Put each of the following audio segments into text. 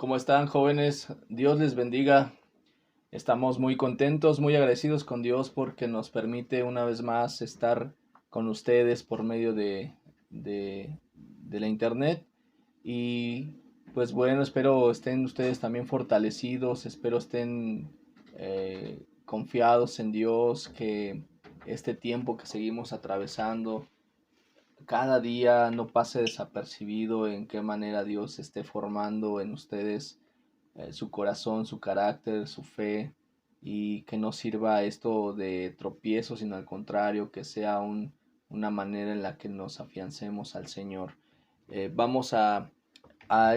¿Cómo están, jóvenes? Dios les bendiga. Estamos muy contentos, muy agradecidos con Dios porque nos permite una vez más estar con ustedes por medio de la internet. Y pues bueno, espero estén ustedes también fortalecidos, espero estén confiados en Dios, que este tiempo que seguimos atravesando cada día no pase desapercibido, en qué manera Dios esté formando en ustedes su corazón, su carácter, su fe, y que no sirva esto de tropiezo, sino al contrario, que sea una manera en la que nos afiancemos al Señor. Vamos a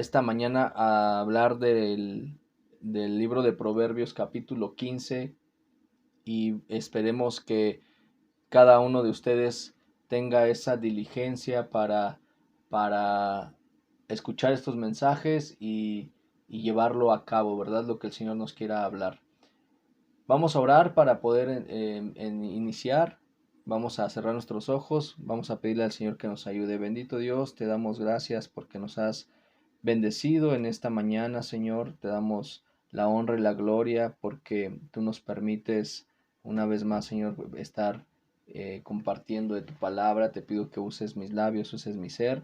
esta mañana a hablar del libro de Proverbios capítulo 15, y esperemos que cada uno de ustedes tenga esa diligencia para escuchar estos mensajes y llevarlo a cabo, ¿verdad? Lo que el Señor nos quiera hablar. Vamos a orar para poder iniciar. Vamos a cerrar nuestros ojos. Vamos a pedirle al Señor que nos ayude. Bendito Dios, te damos gracias porque nos has bendecido en esta mañana, Señor. Te damos la honra y la gloria porque tú nos permites una vez más, Señor, estar compartiendo de tu palabra. Te pido que uses mis labios, uses mi ser,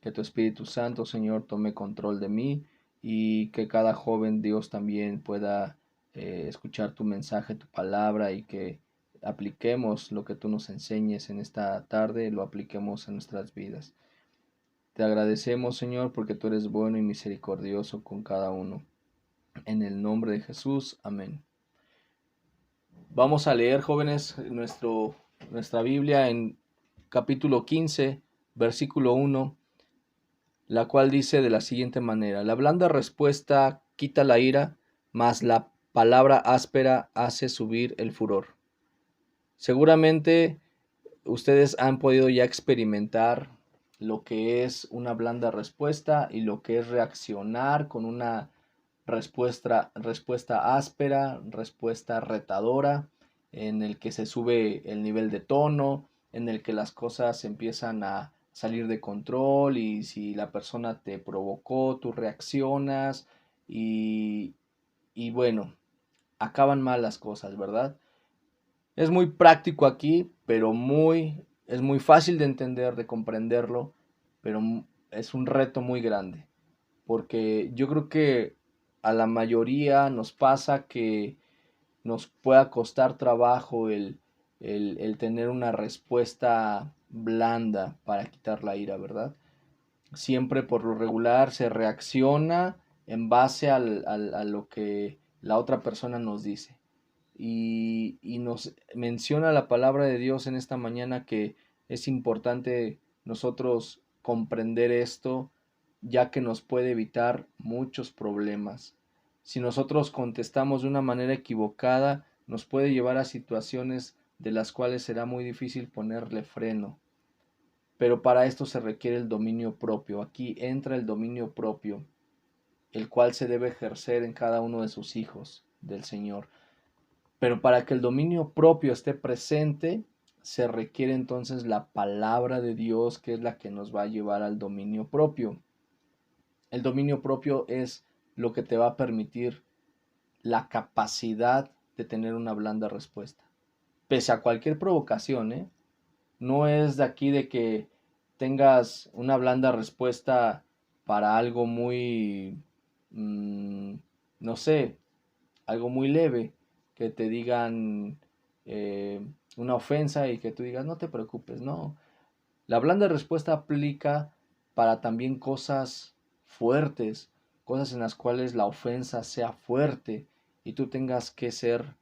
que tu Espíritu Santo, Señor, tome control de mí, y que cada joven, Dios, también pueda escuchar tu mensaje, tu palabra, y que apliquemos lo que tú nos enseñes en esta tarde, lo apliquemos en nuestras vidas. Te agradecemos, Señor, porque tú eres bueno y misericordioso con cada uno. En el nombre de Jesús, amén. Vamos a leer, jóvenes, nuestra Biblia en capítulo 15, versículo 1, la cual dice de la siguiente manera: la blanda respuesta quita la ira, mas la palabra áspera hace subir el furor. Seguramente ustedes han podido ya experimentar lo que es una blanda respuesta y lo que es reaccionar con una respuesta áspera, respuesta retadora, en el que se sube el nivel de tono, en el que las cosas empiezan a salir de control, y si la persona te provocó, tú reaccionas, y, y bueno, acaban mal las cosas, ¿verdad? Es muy práctico aquí, pero es muy fácil de entender, de comprenderlo, pero es un reto muy grande, porque yo creo que a la mayoría nos pasa que nos pueda costar trabajo el tener una respuesta blanda para quitar la ira, ¿verdad? Siempre por lo regular se reacciona en base a lo que la otra persona nos dice. Y nos menciona la palabra de Dios en esta mañana que es importante nosotros comprender esto, ya que nos puede evitar muchos problemas. Si nosotros contestamos de una manera equivocada, nos puede llevar a situaciones de las cuales será muy difícil ponerle freno. Pero para esto se requiere el dominio propio. Aquí entra el dominio propio, el cual se debe ejercer en cada uno de sus hijos del Señor. Pero para que el dominio propio esté presente, se requiere entonces la palabra de Dios, que es la que nos va a llevar al dominio propio. El dominio propio es lo que te va a permitir la capacidad de tener una blanda respuesta. Pese a cualquier provocación, ¿eh? No es de aquí de que tengas una blanda respuesta para algo muy, no sé, algo muy leve, que te digan una ofensa y que tú digas, no te preocupes, no. La blanda respuesta aplica para también cosas fuertes, cosas en las cuales la ofensa sea fuerte y tú tengas que ser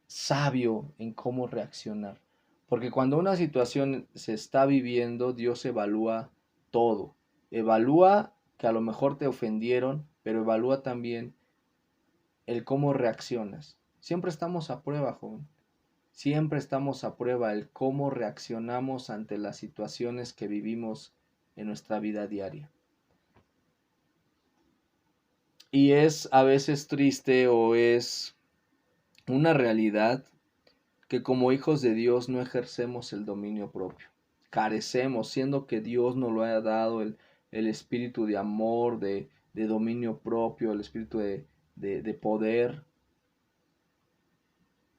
sabio en cómo reaccionar. Porque cuando una situación se está viviendo, Dios evalúa todo. Evalúa que a lo mejor te ofendieron, pero evalúa también el cómo reaccionas. Siempre estamos a prueba, joven. Siempre estamos a prueba el cómo reaccionamos ante las situaciones que vivimos en nuestra vida diaria. Y es a veces triste, o es una realidad, que como hijos de Dios no ejercemos el dominio propio. Carecemos, siendo que Dios nos lo ha dado el espíritu de amor, de dominio propio, el espíritu de poder,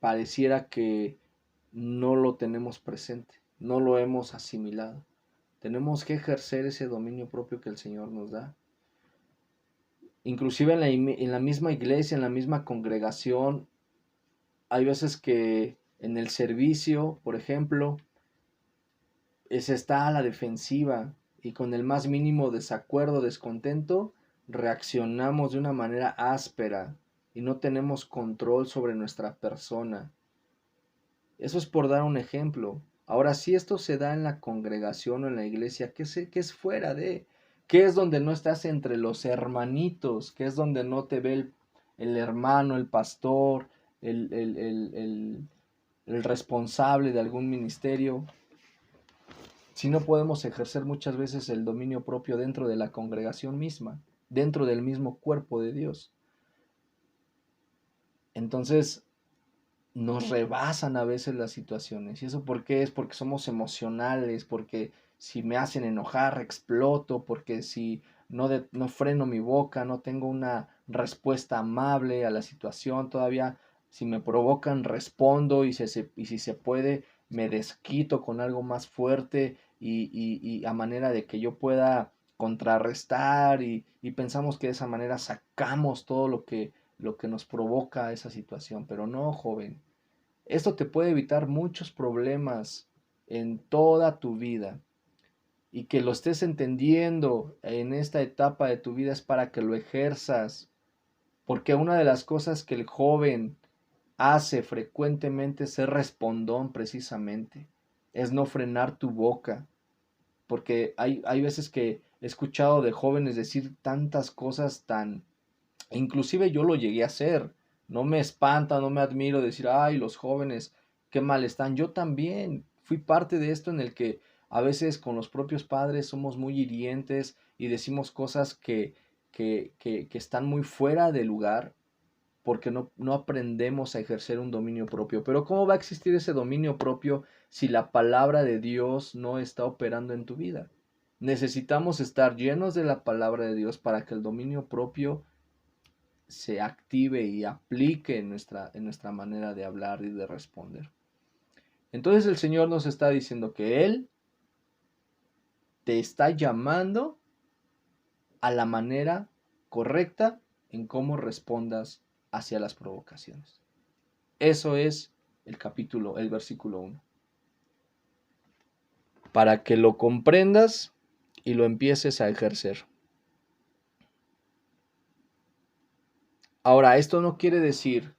pareciera que no lo tenemos presente, no lo hemos asimilado. Tenemos que ejercer ese dominio propio que el Señor nos da. Inclusive en la misma iglesia, en la misma congregación, hay veces que en el servicio, por ejemplo, se está a la defensiva y con el más mínimo desacuerdo, descontento, reaccionamos de una manera áspera y no tenemos control sobre nuestra persona. Eso es por dar un ejemplo. Ahora, si esto se da en la congregación o en la iglesia, ¿qué es fuera de? ¿Qué es donde no estás entre los hermanitos? ¿Qué es donde no te ve el hermano, el pastor, el, el, el, el, el responsable de algún ministerio? Si no podemos ejercer muchas veces el dominio propio dentro de la congregación misma, dentro del mismo cuerpo de Dios. Entonces, nos rebasan a veces las situaciones. ¿Y eso por qué? Es porque somos emocionales, porque si me hacen enojar, exploto, porque si no freno mi boca, no tengo una respuesta amable a la situación, todavía si me provocan, respondo y si se puede, me desquito con algo más fuerte y a manera de que yo pueda contrarrestar y pensamos que de esa manera sacamos todo lo que nos provoca esa situación, pero no, joven. Esto te puede evitar muchos problemas en toda tu vida y que lo estés entendiendo en esta etapa de tu vida es para que lo ejerzas, porque una de las cosas que el joven hace frecuentemente es ser respondón precisamente, es no frenar tu boca, porque hay veces que he escuchado de jóvenes decir tantas cosas tan. Inclusive yo lo llegué a hacer. No me espanta, no me admiro decir, ay, los jóvenes, qué mal están. Yo también fui parte de esto en el que a veces con los propios padres somos muy hirientes y decimos cosas que están muy fuera de lugar porque no aprendemos a ejercer un dominio propio. Pero ¿cómo va a existir ese dominio propio si la palabra de Dios no está operando en tu vida? Necesitamos estar llenos de la palabra de Dios para que el dominio propio se active y aplique en nuestra manera de hablar y de responder. Entonces el Señor nos está diciendo que Él te está llamando a la manera correcta en cómo respondas hacia las provocaciones. Eso es el versículo 1. Para que lo comprendas y lo empieces a ejercer. Ahora, esto no quiere decir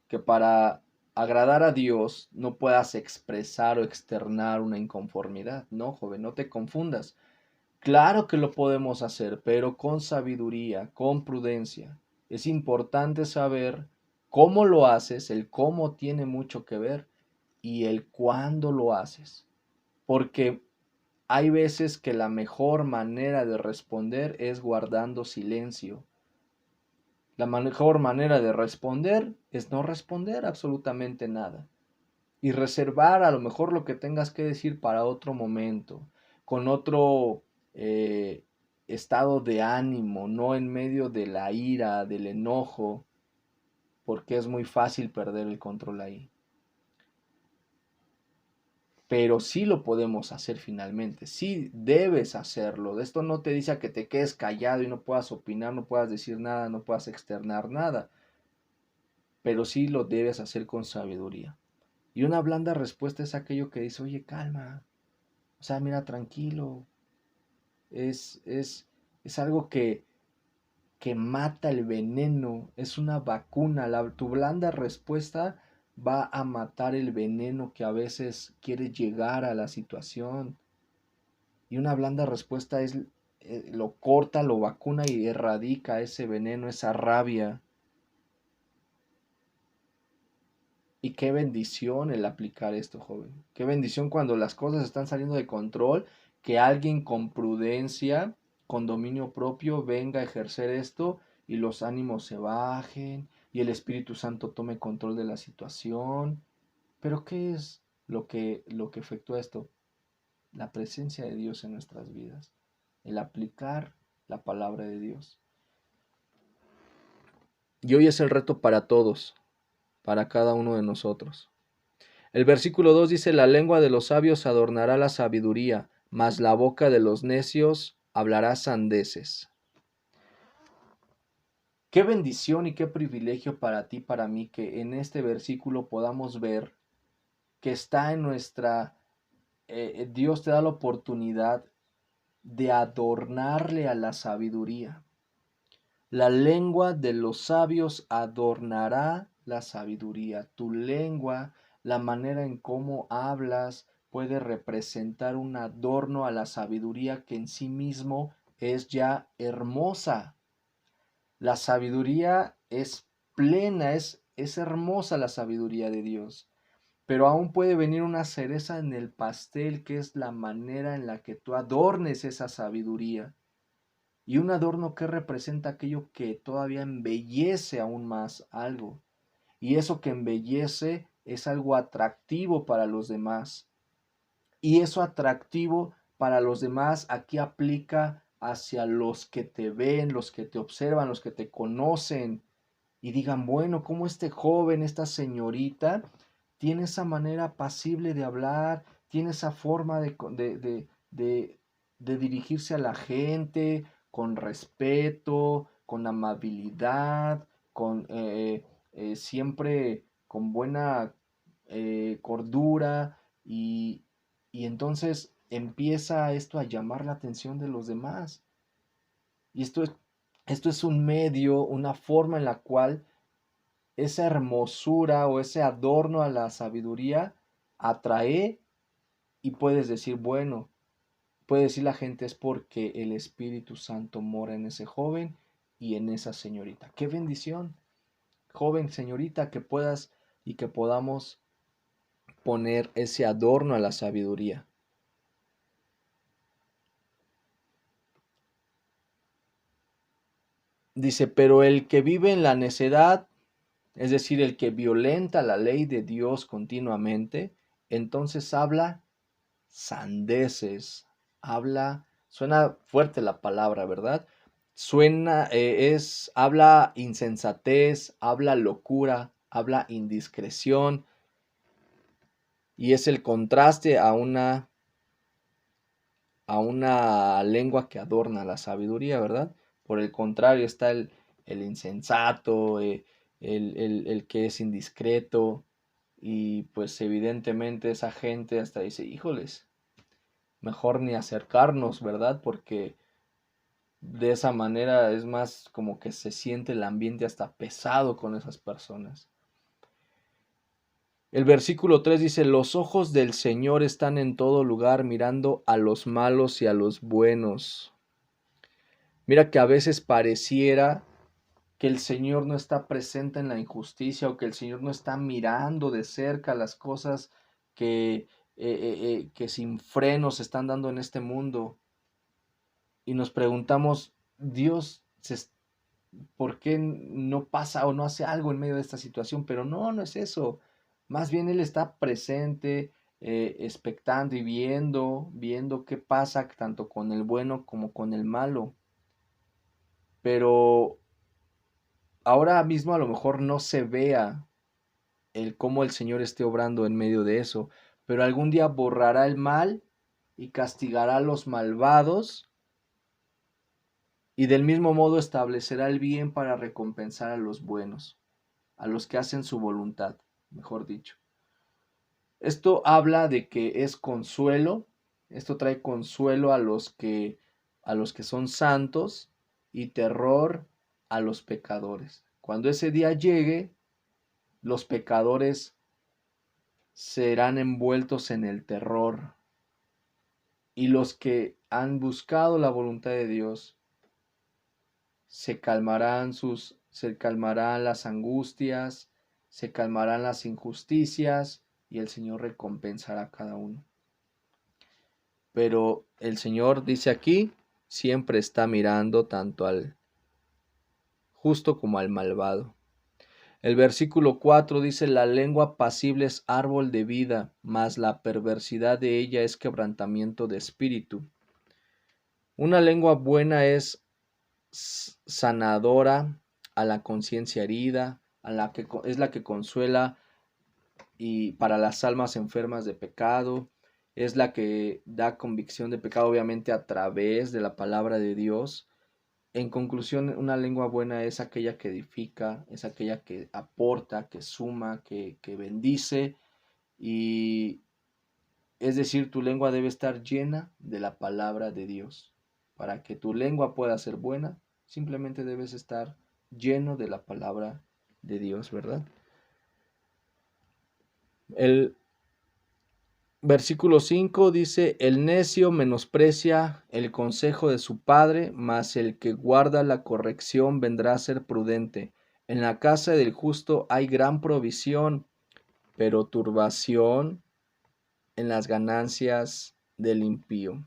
que para agradar a Dios no puedas expresar o externar una inconformidad. No, joven, no te confundas. Claro que lo podemos hacer, pero con sabiduría, con prudencia. Es importante saber cómo lo haces, el cómo tiene mucho que ver y el cuándo lo haces. Porque hay veces que la mejor manera de responder es guardando silencio. La mejor manera de responder es no responder absolutamente nada y reservar a lo mejor lo que tengas que decir para otro momento, con otro estado de ánimo, no en medio de la ira, del enojo, porque es muy fácil perder el control ahí. Pero sí lo podemos hacer finalmente, sí debes hacerlo. Esto no te dice a que te quedes callado y no puedas opinar, no puedas decir nada, no puedas externar nada, pero sí lo debes hacer con sabiduría. Y una blanda respuesta es aquello que dice, oye, calma, o sea, mira, tranquilo, es, es, es algo que mata el veneno, es una vacuna, tu blanda respuesta va a matar el veneno que a veces quiere llegar a la situación. Y una blanda respuesta es, lo corta, lo vacuna y erradica ese veneno, esa rabia. Y qué bendición el aplicar esto, joven. Qué bendición cuando las cosas están saliendo de control, que alguien con prudencia, con dominio propio, venga a ejercer esto y los ánimos se bajen y el Espíritu Santo tome control de la situación. Pero ¿qué es lo que efectúa esto? La presencia de Dios en nuestras vidas, el aplicar la palabra de Dios. Y hoy es el reto para todos, para cada uno de nosotros. El versículo 2 dice, la lengua de los sabios adornará la sabiduría, mas la boca de los necios hablará sandeces. Qué bendición y qué privilegio para ti, para mí, que en este versículo podamos ver que está en nuestra, Dios te da la oportunidad de adornarle a la sabiduría. La lengua de los sabios adornará la sabiduría. Tu lengua, la manera en cómo hablas, puede representar un adorno a la sabiduría que en sí mismo es ya hermosa. La sabiduría es plena, es hermosa la sabiduría de Dios. Pero aún puede venir una cereza en el pastel, que es la manera en la que tú adornes esa sabiduría. Y un adorno que representa aquello que todavía embellece aún más algo. Y eso que embellece es algo atractivo para los demás. Y eso atractivo para los demás aquí aplica hacia los que te ven, los que te observan, los que te conocen. Y digan, bueno, ¿cómo este joven, esta señorita, tiene esa manera apacible de hablar, tiene esa forma de dirigirse a la gente con respeto, con amabilidad, con siempre con buena cordura y entonces empieza esto a llamar la atención de los demás. Y esto es un medio, una forma en la cual esa hermosura o ese adorno a la sabiduría atrae y puedes decir, bueno, puede decir la gente es porque el Espíritu Santo mora en ese joven y en esa señorita. ¡Qué bendición! Joven, señorita, que puedas y que podamos poner ese adorno a la sabiduría. Dice, pero el que vive en la necedad, es decir, el que violenta la ley de Dios continuamente, entonces habla sandeces, habla, suena fuerte la palabra, ¿verdad? Suena, habla insensatez, habla locura, habla indiscreción, y es el contraste a una lengua que adorna la sabiduría, ¿verdad? Por el contrario está el insensato, el que es indiscreto, y pues evidentemente esa gente hasta dice, híjoles, mejor ni acercarnos, ¿verdad? Porque de esa manera es más como que se siente el ambiente hasta pesado con esas personas. El versículo 3 dice, los ojos del Señor están en todo lugar mirando a los malos y a los buenos. Mira que a veces pareciera que el Señor no está presente en la injusticia o que el Señor no está mirando de cerca las cosas que sin frenos se están dando en este mundo. Y nos preguntamos, Dios, ¿por qué no pasa o no hace algo en medio de esta situación? Pero no, no es eso. Más bien Él está presente, expectando y viendo qué pasa tanto con el bueno como con el malo. Pero ahora mismo a lo mejor no se vea el cómo el Señor esté obrando en medio de eso, pero algún día borrará el mal y castigará a los malvados y del mismo modo establecerá el bien para recompensar a los buenos, a los que hacen su voluntad, mejor dicho. Esto habla de que es consuelo, esto trae consuelo a los que son santos y terror a los pecadores. Cuando ese día llegue, los pecadores serán envueltos en el terror y los que han buscado la voluntad de Dios se calmarán las angustias, se calmarán las injusticias y el Señor recompensará a cada uno. Pero el Señor dice aquí, siempre está mirando tanto al justo como al malvado. El versículo 4 dice, la lengua pasible es árbol de vida, mas la perversidad de ella es quebrantamiento de espíritu. Una lengua buena es sanadora, a la conciencia herida, es la que consuela y para las almas enfermas de pecado, es la que da convicción de pecado, obviamente a través de la palabra de Dios. En conclusión, una lengua buena es aquella que edifica, es aquella que aporta, que suma, que bendice, y es decir, tu lengua debe estar llena de la palabra de Dios. Para que tu lengua pueda ser buena, simplemente debes estar lleno de la palabra de Dios, ¿verdad? El versículo 5 dice, el necio menosprecia el consejo de su padre, mas el que guarda la corrección vendrá a ser prudente. En la casa del justo hay gran provisión, pero turbación en las ganancias del impío.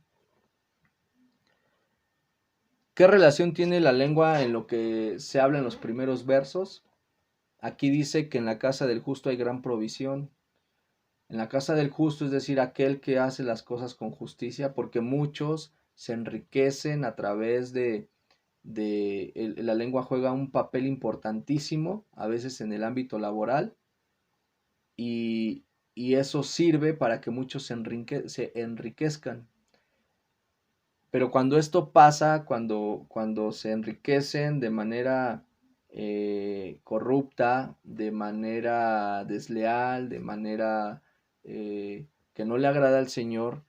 ¿Qué relación tiene la lengua en lo que se habla en los primeros versos? Aquí dice que en la casa del justo hay gran provisión. En la casa del justo, es decir, aquel que hace las cosas con justicia, porque muchos se enriquecen a través la lengua juega un papel importantísimo, a veces en el ámbito laboral, y, y eso sirve para que muchos se enriquezcan. Pero cuando esto pasa, cuando se enriquecen de manera corrupta, de manera desleal, de manera que no le agrada al Señor,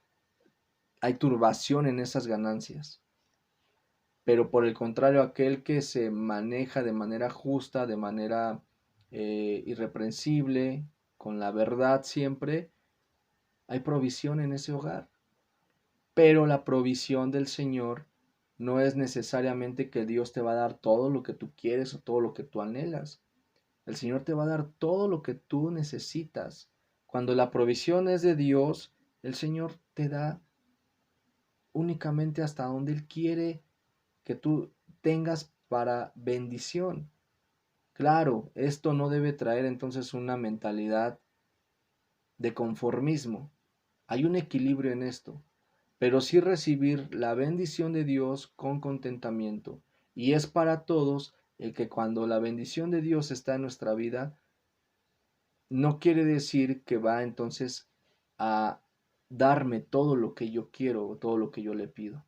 hay turbación en esas ganancias. Pero por el contrario, aquel que se maneja de manera justa, de manera irreprensible, con la verdad siempre, hay provisión en ese hogar. Pero la provisión del Señor no es necesariamente que Dios te va a dar todo lo que tú quieres o todo lo que tú anhelas. El Señor te va a dar todo lo que tú necesitas. Cuando la provisión es de Dios, el Señor te da únicamente hasta donde Él quiere que tú tengas para bendición. Claro, esto no debe traer entonces una mentalidad de conformismo. Hay un equilibrio en esto, pero sí recibir la bendición de Dios con contentamiento. Y es para todos el que cuando la bendición de Dios está en nuestra vida, no quiere decir que va entonces a darme todo lo que yo quiero o todo lo que yo le pido.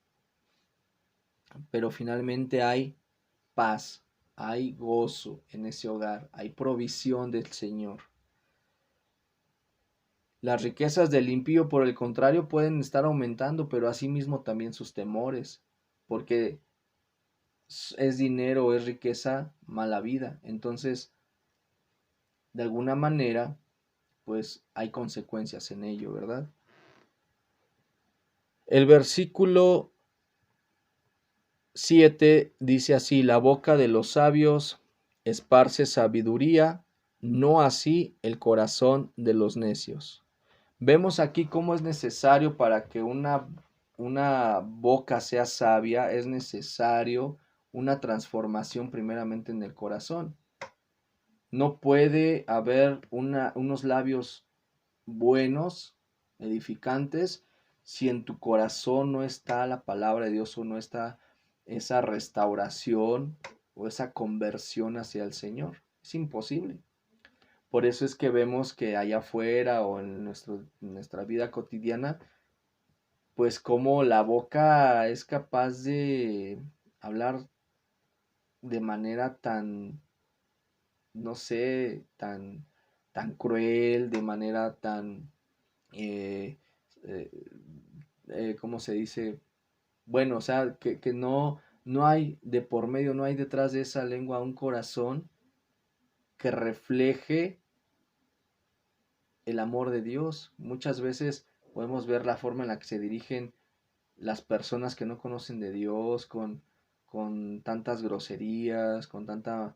Pero finalmente hay paz, hay gozo en ese hogar, hay provisión del Señor. Las riquezas del impío, por el contrario, pueden estar aumentando, pero asimismo también sus temores, porque es dinero, es riqueza, mala vida. Entonces, de alguna manera, pues hay consecuencias en ello, ¿verdad? El versículo 7 dice así, la boca de los sabios esparce sabiduría, no así el corazón de los necios. Vemos aquí cómo es necesario para que una boca sea sabia, es necesario una transformación primeramente en el corazón. No puede haber unos labios buenos, edificantes, si en tu corazón no está la palabra de Dios o no está esa restauración o esa conversión hacia el Señor. Es imposible. Por eso es que vemos que allá afuera o en nuestra vida cotidiana, pues como la boca es capaz de hablar de manera tan, no sé, tan cruel, de manera tan, eh, eh, ¿cómo se dice? Bueno, o sea, que no hay de por medio, no hay detrás de esa lengua un corazón que refleje el amor de Dios. Muchas veces podemos ver la forma en la que se dirigen las personas que no conocen de Dios con tantas groserías, con tanta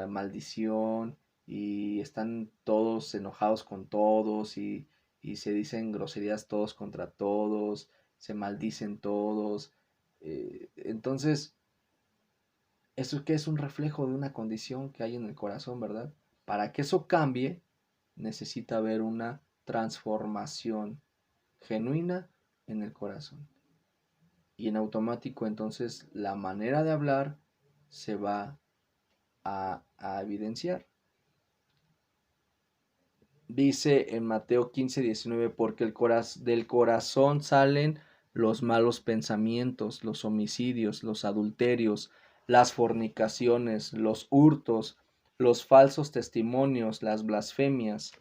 maldición y están todos enojados con todos y se dicen groserías todos contra todos, se maldicen todos. Entonces, eso que es un reflejo de una condición que hay en el corazón, ¿verdad? Para que eso cambie, necesita haber una transformación genuina en el corazón. Y en automático entonces la manera de hablar se va a evidenciar. Dice en Mateo 15:19, porque del corazón salen los malos pensamientos, los homicidios, los adulterios, las fornicaciones, los hurtos, los falsos testimonios, las blasfemias.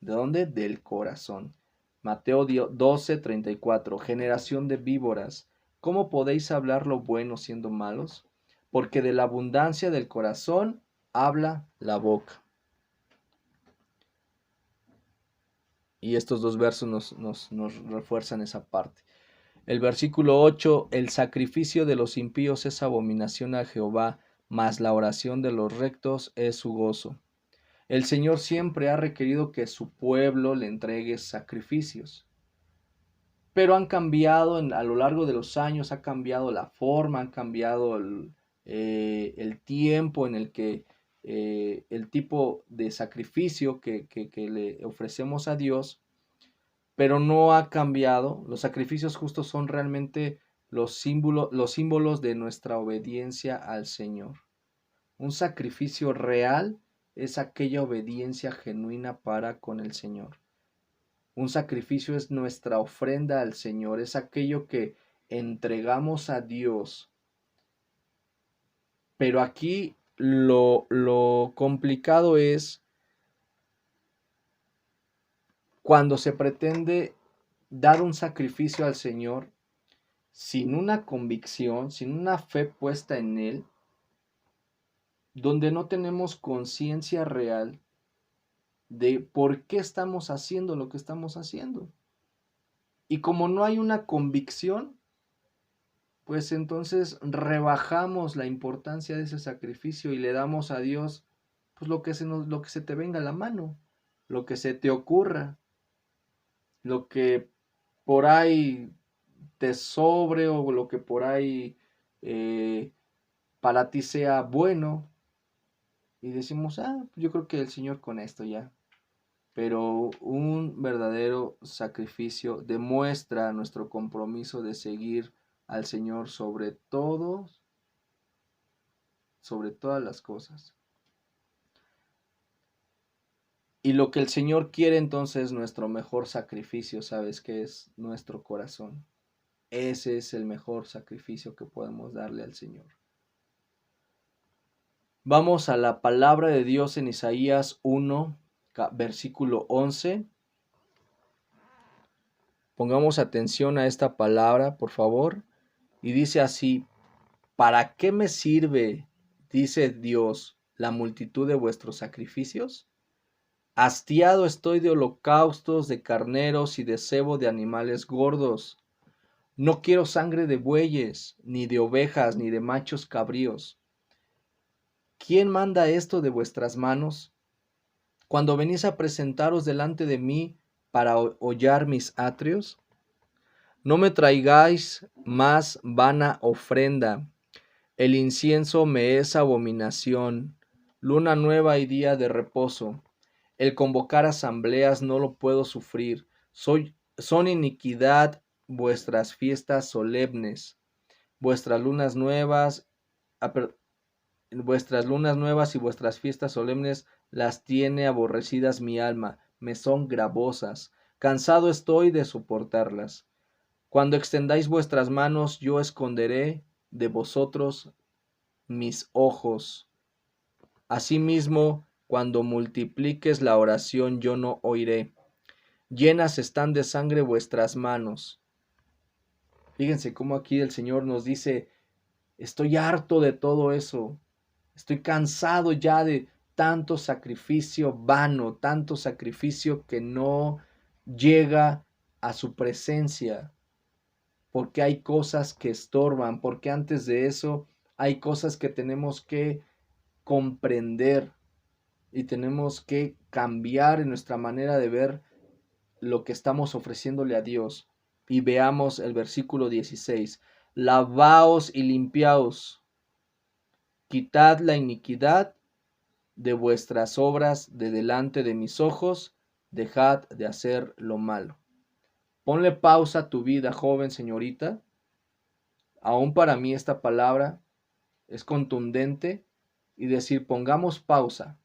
¿De dónde? Del corazón. Mateo 12:34, generación de víboras, ¿cómo podéis hablar lo bueno siendo malos? Porque de la abundancia del corazón habla la boca. Y estos dos versos nos refuerzan esa parte. El versículo 8, el sacrificio de los impíos es abominación a Jehová, mas la oración de los rectos es su gozo. El Señor siempre ha requerido que su pueblo le entregue sacrificios, pero han cambiado a lo largo de los años, ha cambiado la forma, han cambiado el tiempo en el que el tipo de sacrificio que le ofrecemos a Dios, pero no ha cambiado. Los sacrificios justos son realmente los símbolos de nuestra obediencia al Señor. Un sacrificio real es aquella obediencia genuina para con el Señor. Un sacrificio es nuestra ofrenda al Señor, es aquello que entregamos a Dios. Pero aquí lo complicado es cuando se pretende dar un sacrificio al Señor sin una convicción, sin una fe puesta en Él, donde no tenemos conciencia real de por qué estamos haciendo lo que estamos haciendo. Y como no hay una convicción, pues entonces rebajamos la importancia de ese sacrificio y le damos a Dios pues lo que se te venga a la mano, lo que se te ocurra, lo que por ahí te sobre o lo que por ahí para ti sea bueno. Y decimos, yo creo que el Señor con esto ya. Pero un verdadero sacrificio demuestra nuestro compromiso de seguir al Señor sobre todas las cosas. Y lo que el Señor quiere entonces es nuestro mejor sacrificio, ¿sabes qué es? Nuestro corazón. Ese es el mejor sacrificio que podemos darle al Señor. Vamos a la palabra de Dios en Isaías 1, versículo 11. Pongamos atención a esta palabra, por favor. Y dice así, ¿para qué me sirve, dice Dios, la multitud de vuestros sacrificios? Hastiado estoy de holocaustos, de carneros y de cebo de animales gordos. No quiero sangre de bueyes, ni de ovejas, ni de machos cabríos. ¿Quién manda esto de vuestras manos? Cuando venís a presentaros delante de mí para hollar mis atrios, no me traigáis más vana ofrenda. El incienso me es abominación, luna nueva y día de reposo. El convocar asambleas no lo puedo sufrir. Son iniquidad vuestras fiestas solemnes, vuestras lunas nuevas, vuestras lunas nuevas y vuestras fiestas solemnes las tiene aborrecidas mi alma, me son gravosas. Cansado estoy de soportarlas. Cuando extendáis vuestras manos, yo esconderé de vosotros mis ojos. Asimismo, cuando multipliques la oración, yo no oiré. Llenas están de sangre vuestras manos. Fíjense cómo aquí el Señor nos dice, estoy harto de todo eso. Estoy cansado ya de tanto sacrificio vano, tanto sacrificio que no llega a su presencia. Porque hay cosas que estorban, porque antes de eso hay cosas que tenemos que comprender y tenemos que cambiar en nuestra manera de ver lo que estamos ofreciéndole a Dios. Y veamos el versículo 16. Lavaos y limpiaos, quitad la iniquidad de vuestras obras de delante de mis ojos, dejad de hacer lo malo. Ponle pausa a tu vida, joven señorita. Aún para mí esta palabra es contundente y decir, pongamos pausa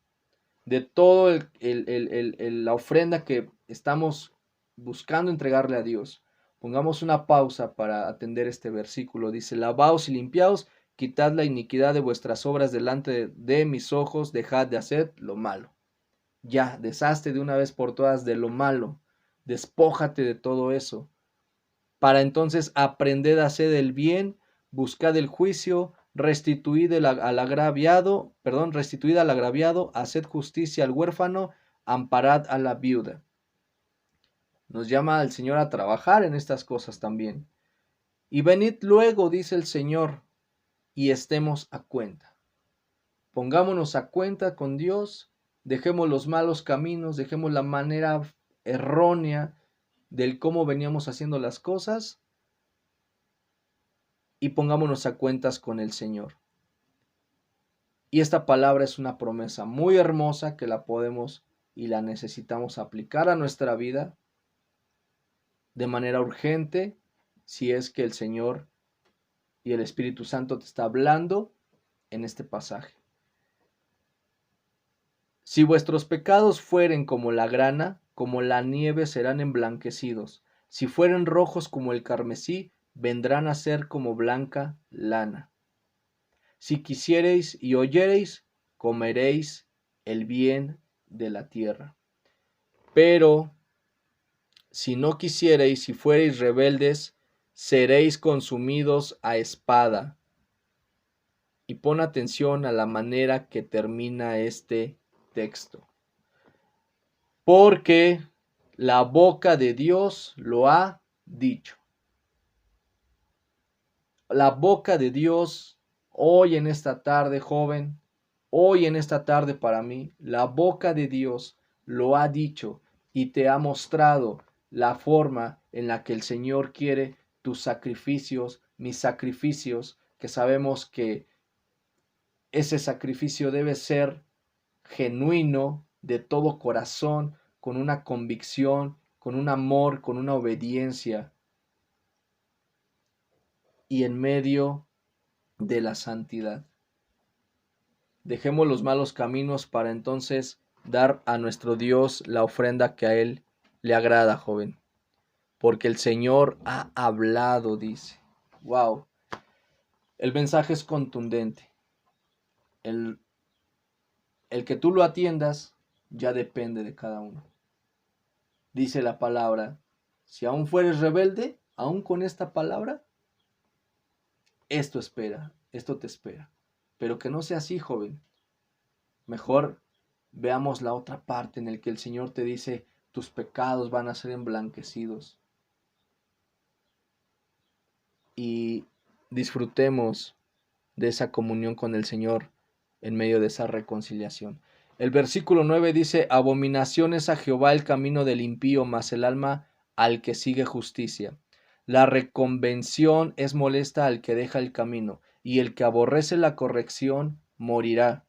de todo la ofrenda que estamos buscando entregarle a Dios. Pongamos una pausa para atender este versículo. Dice, lavaos y limpiaos, quitad la iniquidad de vuestras obras delante de mis ojos, dejad de hacer lo malo. Ya, deshazte de una vez por todas de lo malo, despójate de todo eso, para entonces aprender a hacer el bien, buscad el juicio, restituid al agraviado, haced justicia al huérfano, amparad a la viuda. Nos llama el Señor a trabajar en estas cosas también. Y venid luego, dice el Señor, y estemos a cuenta. Pongámonos a cuenta con Dios, dejemos los malos caminos, dejemos la manera errónea del cómo veníamos haciendo las cosas y pongámonos a cuentas con el Señor. Y esta palabra es una promesa muy hermosa que la podemos y la necesitamos aplicar a nuestra vida de manera urgente si es que el Señor y el Espíritu Santo te está hablando en este pasaje. Si vuestros pecados fueren como la grana, como la nieve serán emblanquecidos. Si fueren rojos como el carmesí, vendrán a ser como blanca lana. Si quisiereis y oyereis, comeréis el bien de la tierra. Pero si no quisiereis y fuereis rebeldes, seréis consumidos a espada. Y pon atención a la manera que termina este texto. Porque la boca de Dios lo ha dicho. La boca de Dios hoy en esta tarde, joven, hoy en esta tarde para mí, la boca de Dios lo ha dicho y te ha mostrado la forma en la que el Señor quiere tus sacrificios, mis sacrificios, que sabemos que ese sacrificio debe ser genuino, de todo corazón, con una convicción, con un amor, con una obediencia y en medio de la santidad. Dejemos los malos caminos para entonces dar a nuestro Dios la ofrenda que a Él le agrada, joven. Porque el Señor ha hablado, dice. Wow. El mensaje es contundente. El que tú lo atiendas ya depende de cada uno. Dice la palabra, si aún fueres rebelde, aún con esta palabra, esto te espera. Pero que no sea así, joven. Mejor veamos la otra parte en la que el Señor te dice, tus pecados van a ser emblanquecidos. Y disfrutemos de esa comunión con el Señor en medio de esa reconciliación. El versículo 9 dice, abominación es a Jehová el camino del impío, mas el alma al que sigue justicia. La reconvención es molesta al que deja el camino, y el que aborrece la corrección morirá.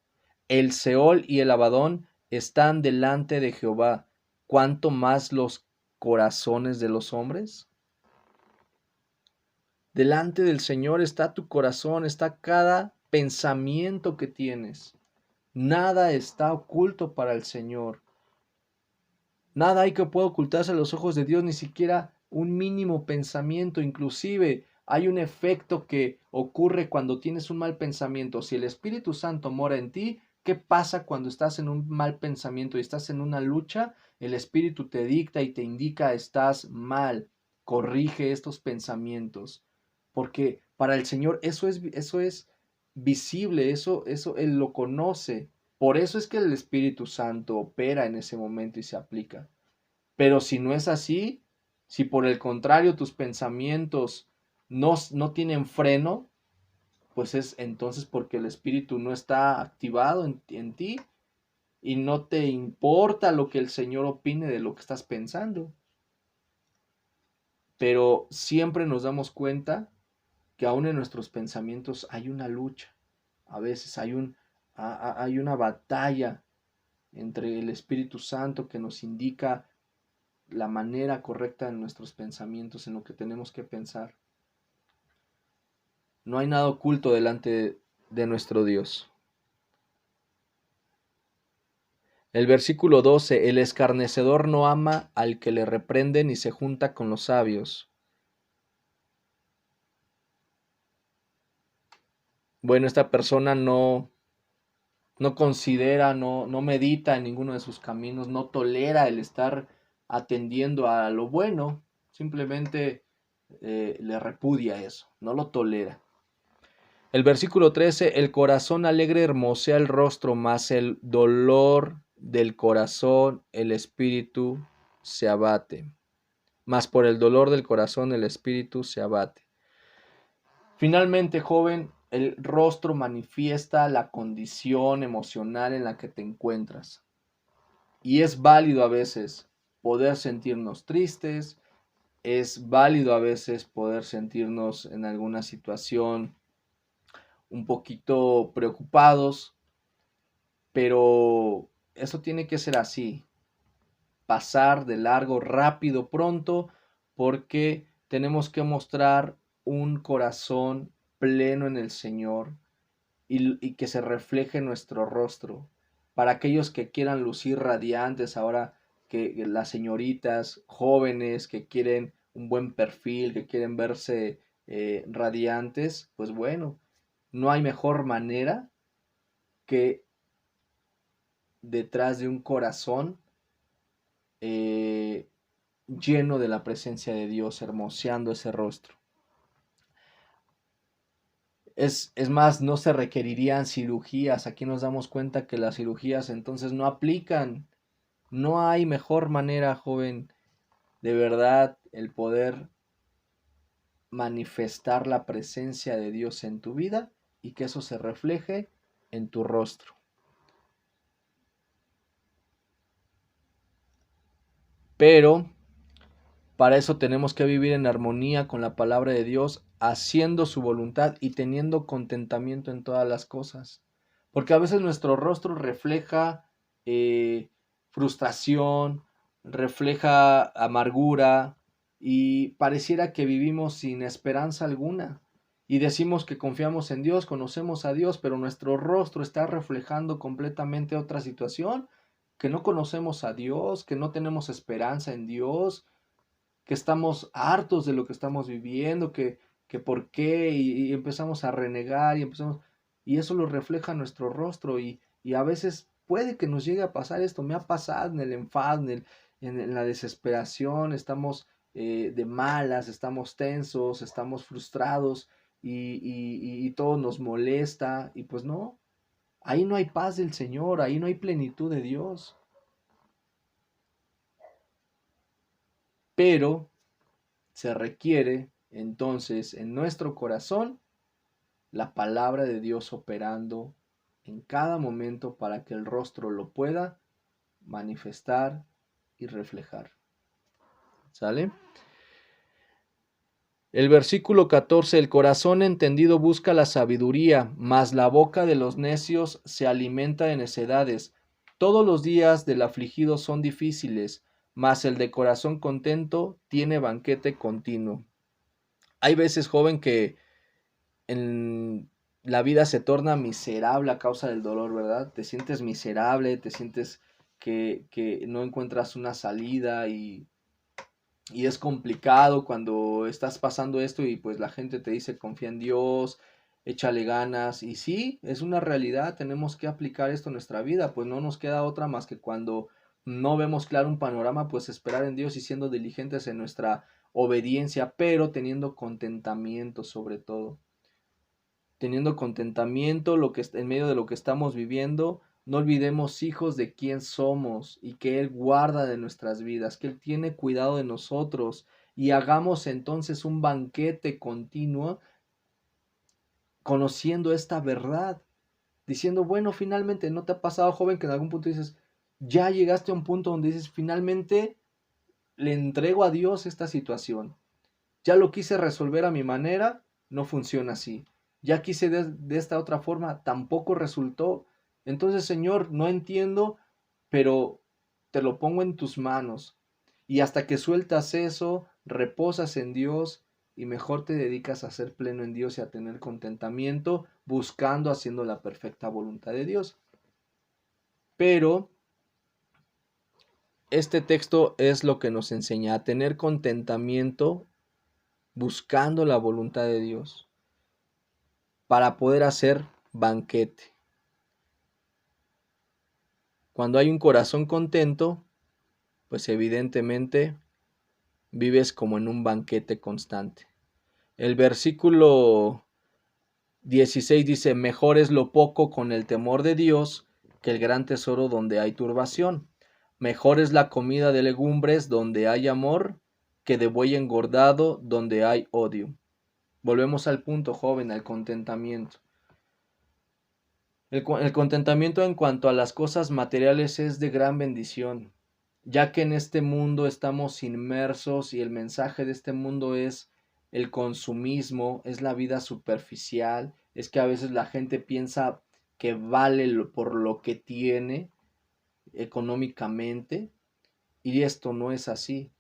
El Seol y el Abadón están delante de Jehová, ¿cuánto más los corazones de los hombres? Delante del Señor está tu corazón, está cada pensamiento que tienes. Nada está oculto para el Señor. Nada hay que pueda ocultarse a los ojos de Dios, ni siquiera un mínimo pensamiento. Inclusive hay un efecto que ocurre cuando tienes un mal pensamiento. Si el Espíritu Santo mora en ti, ¿qué pasa cuando estás en un mal pensamiento y estás en una lucha? El Espíritu te dicta y te indica, estás mal. Corrige estos pensamientos. Porque para el Señor eso es visible, eso Él lo conoce. Por eso es que el Espíritu Santo opera en ese momento y se aplica. Pero si no es así, si por el contrario tus pensamientos no tienen freno, pues es entonces porque el Espíritu no está activado en ti y no te importa lo que el Señor opine de lo que estás pensando. Pero siempre nos damos cuenta que aún en nuestros pensamientos hay una lucha. A veces hay una batalla entre el Espíritu Santo que nos indica la manera correcta en nuestros pensamientos, en lo que tenemos que pensar. No hay nada oculto delante de nuestro Dios. El versículo 12, el escarnecedor no ama al que le reprende ni se junta con los sabios. Bueno, esta persona no considera, no medita en ninguno de sus caminos, no tolera el estar atendiendo a lo bueno, simplemente le repudia eso, no lo tolera. El versículo 13, el corazón alegre hermosea el rostro, mas el dolor del corazón, el espíritu se abate. Mas por el dolor del corazón, el espíritu se abate. Finalmente, joven, el rostro manifiesta la condición emocional en la que te encuentras. Y es válido a veces poder sentirnos tristes, es válido a veces poder sentirnos en alguna situación un poquito preocupados, pero eso tiene que ser así, pasar de largo, rápido, pronto, porque tenemos que mostrar un corazón pleno en el Señor y que se refleje en nuestro rostro. Para aquellos que quieran lucir radiantes ahora, que las señoritas jóvenes que quieren un buen perfil, que quieren verse radiantes, pues bueno, no hay mejor manera que detrás de un corazón eh, lleno de la presencia de Dios, hermoseando ese rostro. Es más, no se requerirían cirugías. Aquí nos damos cuenta que las cirugías entonces no aplican. No hay mejor manera, joven, de verdad, el poder manifestar la presencia de Dios en tu vida y que eso se refleje en tu rostro. Pero para eso tenemos que vivir en armonía con la palabra de Dios, haciendo su voluntad y teniendo contentamiento en todas las cosas. Porque a veces nuestro rostro refleja frustración, refleja amargura y pareciera que vivimos sin esperanza alguna. Y decimos que confiamos en Dios, conocemos a Dios, pero nuestro rostro está reflejando completamente otra situación, que no conocemos a Dios, que no tenemos esperanza en Dios, que estamos hartos de lo que estamos viviendo, que por qué, y empezamos a renegar y eso lo refleja nuestro rostro y a veces puede que nos llegue a pasar esto, me ha pasado en el enfado, en la desesperación, estamos de malas, estamos tensos, estamos frustrados y todo nos molesta y pues no, ahí no hay paz del Señor, ahí no hay plenitud de Dios, pero se requiere entonces en nuestro corazón la palabra de Dios operando en cada momento para que el rostro lo pueda manifestar y reflejar. ¿Sale? El versículo 14, el corazón entendido busca la sabiduría, mas la boca de los necios se alimenta de necedades. Todos los días del afligido son difíciles, mas el de corazón contento tiene banquete continuo. Hay veces, joven, que en la vida se torna miserable a causa del dolor, ¿verdad? Te sientes miserable, te sientes que no encuentras una salida y es complicado cuando estás pasando esto y pues la gente te dice confía en Dios, échale ganas y sí, es una realidad, tenemos que aplicar esto en nuestra vida, pues no nos queda otra más que cuando no vemos claro un panorama, pues esperar en Dios y siendo diligentes en nuestra obediencia, pero teniendo contentamiento sobre todo, teniendo contentamiento en medio de lo que estamos viviendo. No olvidemos, hijos, de quién somos y que Él guarda de nuestras vidas, que Él tiene cuidado de nosotros y hagamos entonces un banquete continuo conociendo esta verdad, diciendo, bueno, finalmente, ¿no te ha pasado, joven, que en algún punto dices, ya llegaste a un punto donde dices, finalmente le entrego a Dios esta situación? Ya lo quise resolver a mi manera, no funciona así. Ya quise de esta otra forma, tampoco resultó. Entonces, Señor, no entiendo, pero te lo pongo en tus manos. Y hasta que sueltas eso, reposas en Dios y mejor te dedicas a ser pleno en Dios y a tener contentamiento, buscando, haciendo la perfecta voluntad de Dios. Pero este texto es lo que nos enseña a tener contentamiento buscando la voluntad de Dios para poder hacer banquete. Cuando hay un corazón contento, pues evidentemente vives como en un banquete constante. El versículo 16 dice, mejor es lo poco con el temor de Dios que el gran tesoro donde hay turbación. Mejor es la comida de legumbres donde hay amor que de buey engordado donde hay odio. Volvemos al punto, joven, al contentamiento. El contentamiento en cuanto a las cosas materiales es de gran bendición, ya que en este mundo estamos inmersos y el mensaje de este mundo es el consumismo, es la vida superficial, es que a veces la gente piensa que vale por lo que tiene económicamente y esto no es así,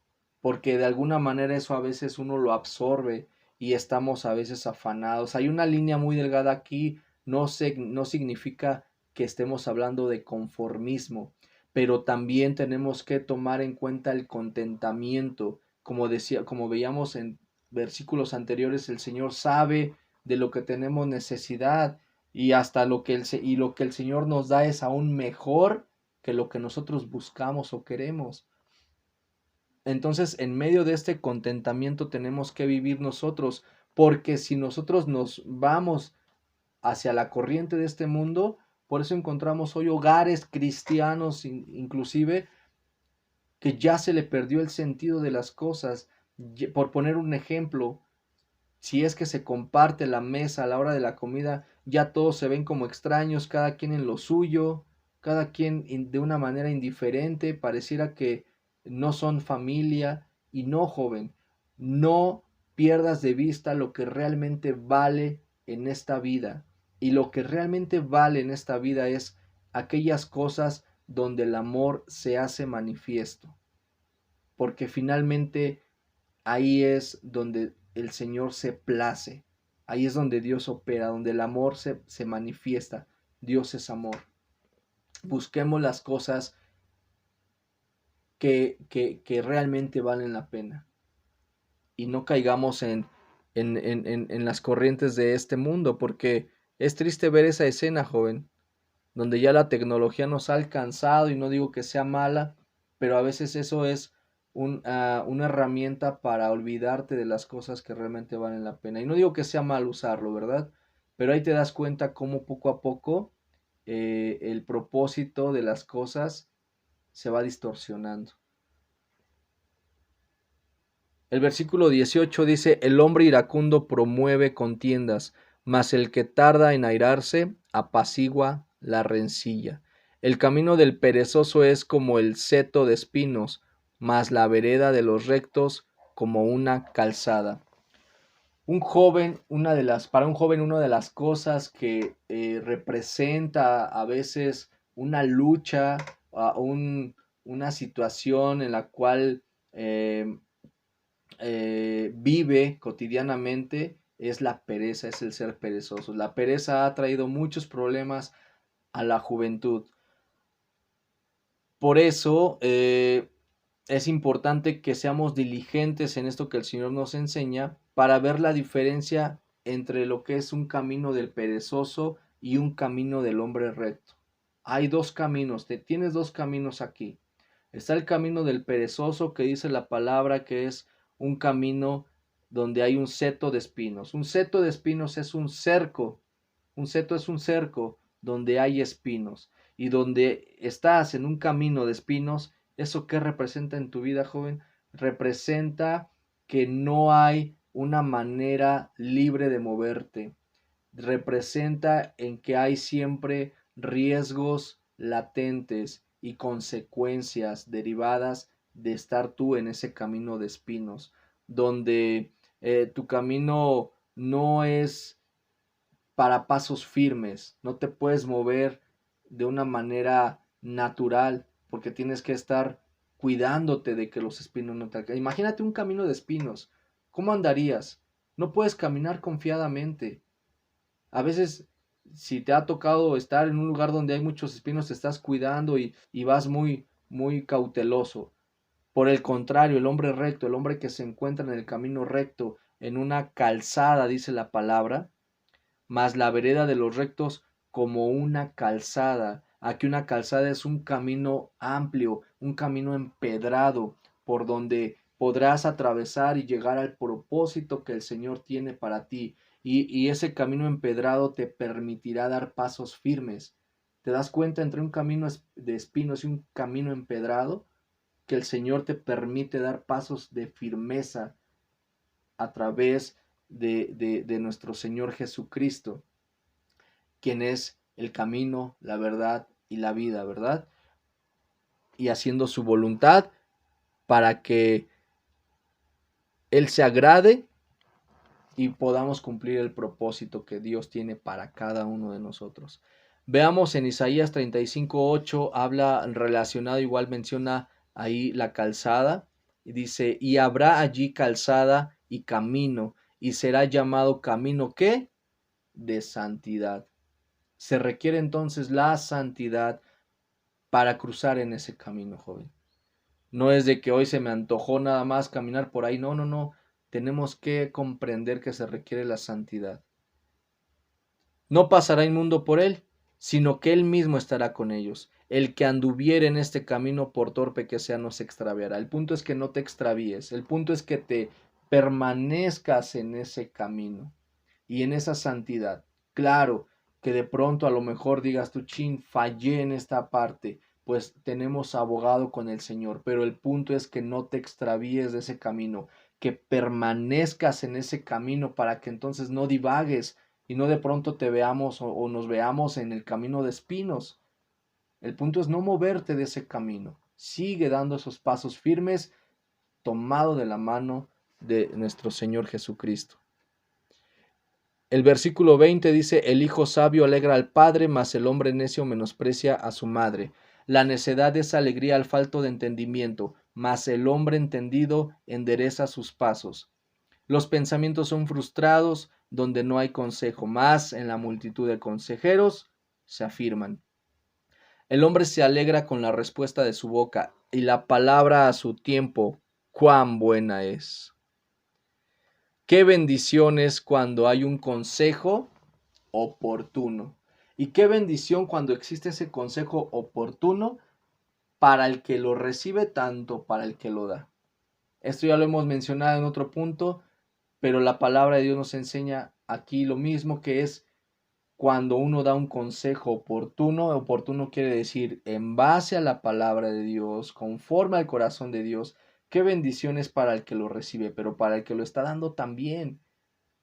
porque de alguna manera eso a veces uno lo absorbe y estamos a veces afanados. Hay una línea muy delgada aquí, no significa que estemos hablando de conformismo, pero también tenemos que tomar en cuenta el contentamiento. Como decía, como veíamos en versículos anteriores, el Señor sabe de lo que tenemos necesidad y hasta lo que lo que el Señor nos da es aún mejor que lo que nosotros buscamos o queremos. Entonces, en medio de este contentamiento tenemos que vivir nosotros, porque si nosotros nos vamos hacia la corriente de este mundo, por eso encontramos hoy hogares cristianos inclusive que ya se le perdió el sentido de las cosas. Por poner un ejemplo, si es que se comparte la mesa a la hora de la comida, ya todos se ven como extraños, cada quien en lo suyo, cada quien de una manera indiferente, pareciera que no son familia. Y no, joven, no pierdas de vista lo que realmente vale en esta vida. Y lo que realmente vale en esta vida es aquellas cosas donde el amor se hace manifiesto. Porque finalmente ahí es donde el Señor se place, ahí es donde Dios opera, donde el amor se manifiesta. Dios es amor. Busquemos las cosas que realmente valen la pena y no caigamos en las corrientes de este mundo, porque es triste ver esa escena, joven, donde ya la tecnología nos ha alcanzado, y no digo que sea mala, pero a veces eso es una herramienta para olvidarte de las cosas que realmente valen la pena. Y no digo que sea mal usarlo, ¿verdad? Pero ahí te das cuenta cómo poco a poco el propósito de las cosas se va distorsionando. El versículo 18 dice, el hombre iracundo promueve contiendas, mas el que tarda en airarse apacigua la rencilla. El camino del perezoso es como el seto de espinos, mas la vereda de los rectos como una calzada. Para un joven, una de las cosas que representa a veces una lucha, una situación en la cual vive cotidianamente es la pereza, es el ser perezoso. La pereza ha traído muchos problemas a la juventud. Por eso es importante que seamos diligentes en esto que el Señor nos enseña para ver la diferencia entre lo que es un camino del perezoso y un camino del hombre recto. Hay dos caminos, tienes dos caminos aquí. Está el camino del perezoso que dice la palabra que es un camino donde hay un seto de espinos. Un seto de espinos es un cerco. Un seto es un cerco donde hay espinos. Y donde estás en un camino de espinos, ¿eso qué representa en tu vida, joven? Representa que no hay una manera libre de moverte. Representa en que hay siempre riesgos latentes y consecuencias derivadas de estar tú en ese camino de espinos, donde tu camino no es para pasos firmes, no te puedes mover de una manera natural porque tienes que estar cuidándote de que los espinos no te alcancen. Imagínate un camino de espinos, ¿cómo andarías? No puedes caminar confiadamente. A veces, si te ha tocado estar en un lugar donde hay muchos espinos, te estás cuidando y vas muy, muy cauteloso. Por el contrario, el hombre recto, el hombre que se encuentra en el camino recto, en una calzada, dice la palabra, mas la vereda de los rectos como una calzada. Aquí una calzada es un camino amplio, un camino empedrado, por donde podrás atravesar y llegar al propósito que el Señor tiene para ti. Y ese camino empedrado te permitirá dar pasos firmes. ¿Te das cuenta entre un camino de espinos y un camino empedrado? Que el Señor te permite dar pasos de firmeza a través de nuestro Señor Jesucristo, quien es el camino, la verdad y la vida, ¿verdad? Y haciendo su voluntad para que Él se agrade y podamos cumplir el propósito que Dios tiene para cada uno de nosotros. Veamos en Isaías 35:8, habla relacionado, igual menciona ahí la calzada, y dice, y habrá allí calzada y camino, y será llamado camino, ¿qué? De santidad. Se requiere entonces la santidad para cruzar en ese camino, joven. No es de que hoy se me antojó nada más caminar por ahí, no, no, no. Tenemos que comprender que se requiere la santidad. No pasará inmundo por él, sino que él mismo estará con ellos. El que anduviere en este camino, por torpe que sea, no se extraviará. El punto es que no te extravíes, el punto es que te permanezcas en ese camino y en esa santidad. Claro que de pronto a lo mejor digas tú, chin, fallé en esta parte, pues tenemos abogado con el Señor, pero el punto es que no te extravíes de ese camino, que permanezcas en ese camino para que entonces no divagues y no de pronto te veamos o nos veamos en el camino de espinos. El punto es no moverte de ese camino. Sigue dando esos pasos firmes, tomado de la mano de nuestro Señor Jesucristo. El versículo 20 dice, el hijo sabio alegra al padre, mas el hombre necio menosprecia a su madre. La necedad es alegría al falto de entendimiento, mas el hombre entendido endereza sus pasos. Los pensamientos son frustrados donde no hay consejo, mas en la multitud de consejeros se afirman. El hombre se alegra con la respuesta de su boca, y la palabra a su tiempo, cuán buena es. Qué bendición es cuando hay un consejo oportuno. Y qué bendición cuando existe ese consejo oportuno para el que lo recibe, tanto para el que lo da. Esto ya lo hemos mencionado en otro punto, pero la palabra de Dios nos enseña aquí lo mismo, que es cuando uno da un consejo oportuno. Oportuno quiere decir en base a la palabra de Dios, conforme al corazón de Dios. Qué bendición es para el que lo recibe, pero para el que lo está dando también,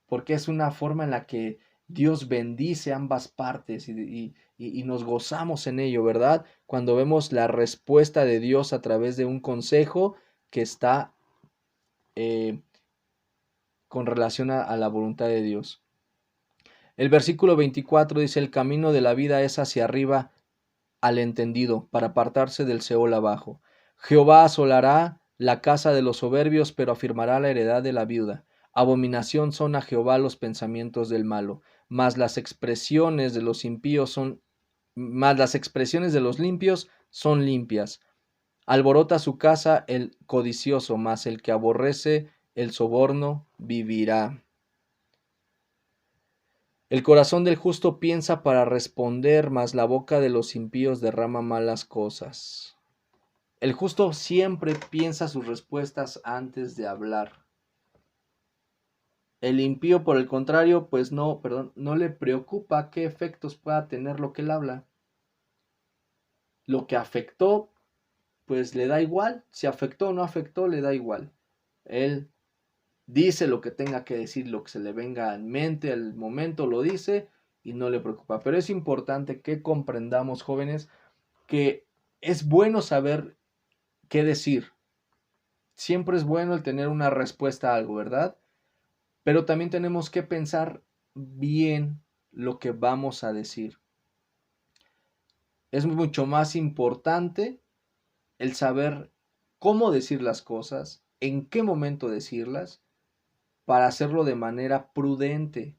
porque es una forma en la que Dios bendice ambas partes y nos gozamos en ello, ¿verdad? Cuando vemos la respuesta de Dios a través de un consejo que está eh, con relación a la voluntad de Dios. El versículo 24 dice, el camino de la vida es hacia arriba al entendido, para apartarse del Seol abajo. Jehová asolará la casa de los soberbios, pero afirmará la heredad de la viuda. Abominación son a Jehová los pensamientos del malo, mas las expresiones de los impíos son, mas las expresiones de los limpios son limpias. Alborota su casa el codicioso, mas el que aborrece el soborno vivirá. El corazón del justo piensa para responder, mas la boca de los impíos derrama malas cosas. El justo siempre piensa sus respuestas antes de hablar. El impío, por el contrario, pues no le preocupa qué efectos pueda tener lo que él habla. Lo que afectó, pues le da igual. Si afectó o no afectó, le da igual. Él dice lo que tenga que decir, lo que se le venga en mente, al momento lo dice y no le preocupa. Pero es importante que comprendamos, jóvenes, que es bueno saber qué decir. Siempre es bueno el tener una respuesta a algo, ¿verdad? Pero también tenemos que pensar bien lo que vamos a decir. Es mucho más importante el saber cómo decir las cosas, en qué momento decirlas, para hacerlo de manera prudente.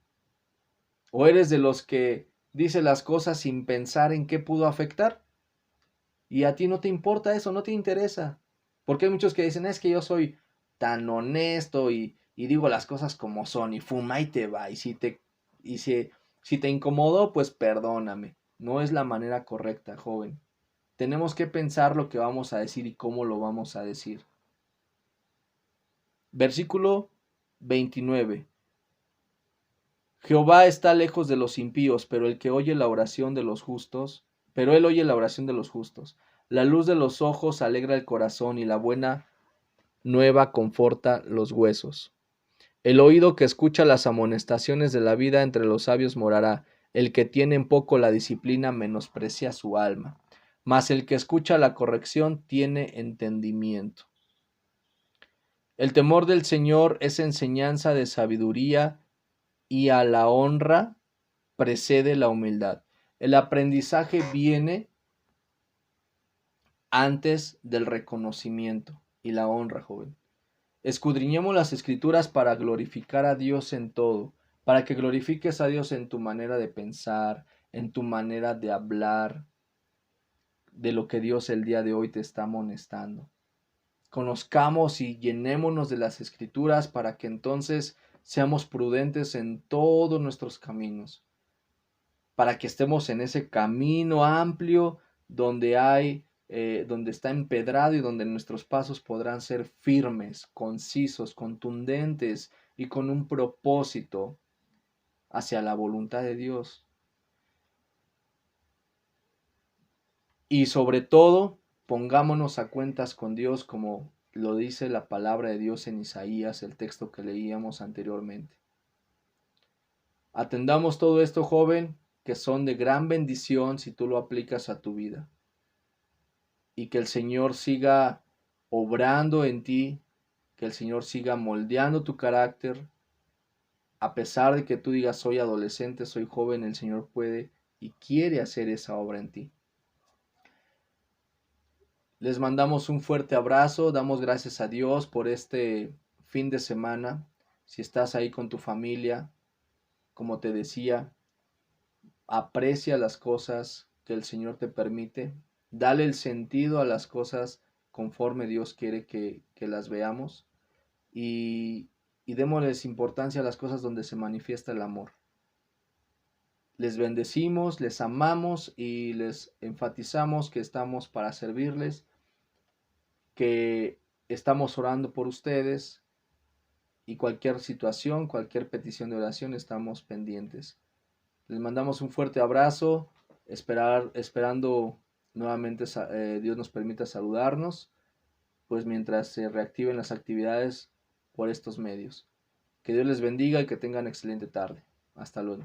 ¿O eres de los que dice las cosas sin pensar en qué pudo afectar? Y a ti no te importa eso, no te interesa. Porque hay muchos que dicen, es que yo soy tan honesto y digo las cosas como son y fuma y te va. Y si te incomodó, pues perdóname. No es la manera correcta, joven. Tenemos que pensar lo que vamos a decir y cómo lo vamos a decir. Versículo 29. Jehová está lejos de los impíos, pero el que oye la oración de los justos, pero él oye la oración de los justos. La luz de los ojos alegra el corazón y la buena nueva conforta los huesos. El oído que escucha las amonestaciones de la vida entre los sabios morará. El que tiene en poco la disciplina menosprecia su alma. Mas el que escucha la corrección tiene entendimiento. El temor del Señor es enseñanza de sabiduría y a la honra precede la humildad. El aprendizaje viene antes del reconocimiento y la honra, joven. Escudriñemos las escrituras para glorificar a Dios en todo, para que glorifiques a Dios en tu manera de pensar, en tu manera de hablar, de lo que Dios el día de hoy te está amonestando. Conozcamos y llenémonos de las escrituras para que entonces seamos prudentes en todos nuestros caminos, para que estemos en ese camino amplio donde está empedrado y donde nuestros pasos podrán ser firmes, concisos, contundentes y con un propósito hacia la voluntad de Dios. Y sobre todo, pongámonos a cuentas con Dios como lo dice la palabra de Dios en Isaías, el texto que leíamos anteriormente. Atendamos todo esto, joven, que son de gran bendición si tú lo aplicas a tu vida. Y que el Señor siga obrando en ti, que el Señor siga moldeando tu carácter. A pesar de que tú digas soy adolescente, soy joven, el Señor puede y quiere hacer esa obra en ti. Les mandamos un fuerte abrazo, damos gracias a Dios por este fin de semana. Si estás ahí con tu familia, como te decía, aprecia las cosas que el Señor te permite, dale el sentido a las cosas conforme Dios quiere que las veamos y démosles importancia a las cosas donde se manifiesta el amor. Les bendecimos, les amamos y les enfatizamos que estamos para servirles, que estamos orando por ustedes y cualquier situación, cualquier petición de oración estamos pendientes. Les mandamos un fuerte abrazo, esperando nuevamente Dios nos permita saludarnos, pues mientras se reactiven las actividades por estos medios. Que Dios les bendiga y que tengan excelente tarde. Hasta luego.